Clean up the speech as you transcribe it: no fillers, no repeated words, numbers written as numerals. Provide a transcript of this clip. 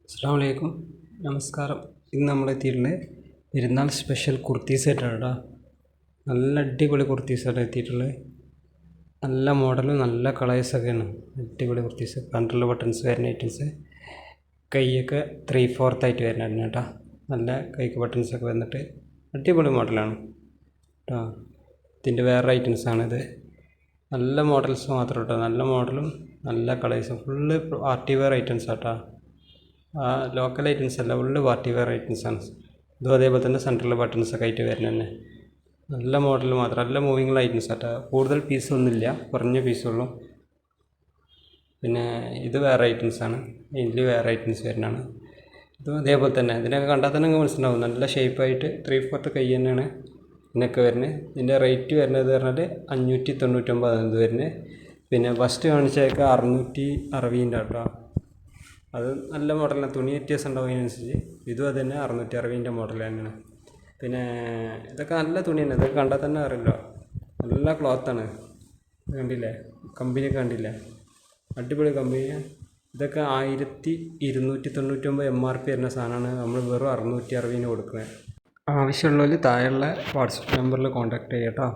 അസ്സലാമു അലൈക്കും. നമസ്കാരം. ഇന്ന് നമ്മളെത്തിയിട്ടുള്ളത് പെരുന്നാൾ സ്പെഷ്യൽ കുർത്തി സെറ്റാണ് കേട്ടോ. നല്ല അടിപൊളി കുർത്തീസാണ് എത്തിയിട്ടുള്ളത്. നല്ല മോഡലും നല്ല കളേഴ്സൊക്കെയാണ്. അടിപൊളി കുർത്തീസ്, 12 ബട്ടൺസ് വരുന്ന ഐറ്റംസ്. കൈയൊക്കെ 3/4 ആയിട്ട് വരുന്നതാണ് കേട്ടോ. നല്ല കൈക്ക് ബട്ടൺസൊക്കെ വന്നിട്ട് അടിപൊളി മോഡലാണ് കേട്ടോ. ഇതിൻ്റെ വേറെ ഐറ്റംസാണിത്. നല്ല മോഡൽസ് മാത്രം കേട്ടോ. നല്ല മോഡലും നല്ല കളേഴ്സും, ഫുള്ള് പാർട്ടി വെയർ ഐറ്റംസ് കേട്ടോ. ലോക്കൽ ഐറ്റംസ് അല്ല, ഫുള്ള് പാർട്ടി വെയർ ഐറ്റംസാണ്. ഇതും അതേപോലെ തന്നെ സെൻട്രൽ ബട്ടൺസൊക്കെ ആയിട്ട് വരുന്നത് തന്നെ. നല്ല മോഡൽ മാത്രം, നല്ല മൂവിങ്ങുള്ള ഐറ്റംസ് ആട്ടോ. കൂടുതൽ പീസൊന്നുമില്ല, കുറഞ്ഞ പീസുള്ളൂ. പിന്നെ ഇത് വേറെ ഐറ്റംസാണ്, ഇതിൽ വേറെ ഐറ്റംസ് വരുന്നതാണ്. ഇതും അതേപോലെ തന്നെ. ഇതിനൊക്കെ കണ്ടാൽ തന്നെ നിങ്ങൾക്ക് മനസ്സിലാവും, നല്ല ഷേപ്പായിട്ട് 3/4 കൈ തന്നെയാണ് ഇതിനൊക്കെ വരുന്നത്. ഇതിൻ്റെ റേറ്റ് വരുന്നത് പറഞ്ഞാൽ 599 ഇത് വരുന്നത്. പിന്നെ ഫസ്റ്റ് കാണിച്ചതൊക്കെ 660 കേട്ടോ. അത് നല്ല മോഡലാണ്, തുണി വ്യത്യാസം ഉണ്ടാവും അതിനനുസരിച്ച്. ഇതും അത് തന്നെ 660 മോഡൽ തന്നെയാണ്. പിന്നെ ഇതൊക്കെ നല്ല തുണി തന്നെ, ഇതൊക്കെ കണ്ടാൽ തന്നെ അറിയില്ല, നല്ല ക്ലോത്താണ്. കണ്ടില്ലേ, കമ്പനിയൊക്കെ കണ്ടില്ലേ, അടിപൊളി കമ്പനിയാണ്. ഇതൊക്കെ 1299 MRP വരുന്ന സാധനമാണ്. നമ്മൾ വെറും 660 കൊടുക്കുന്നത്. ആവശ്യമുള്ളവർ താഴെയുള്ള വാട്സപ്പ് നമ്പറിൽ കോൺടാക്ട് ചെയ്യാം കേട്ടോ.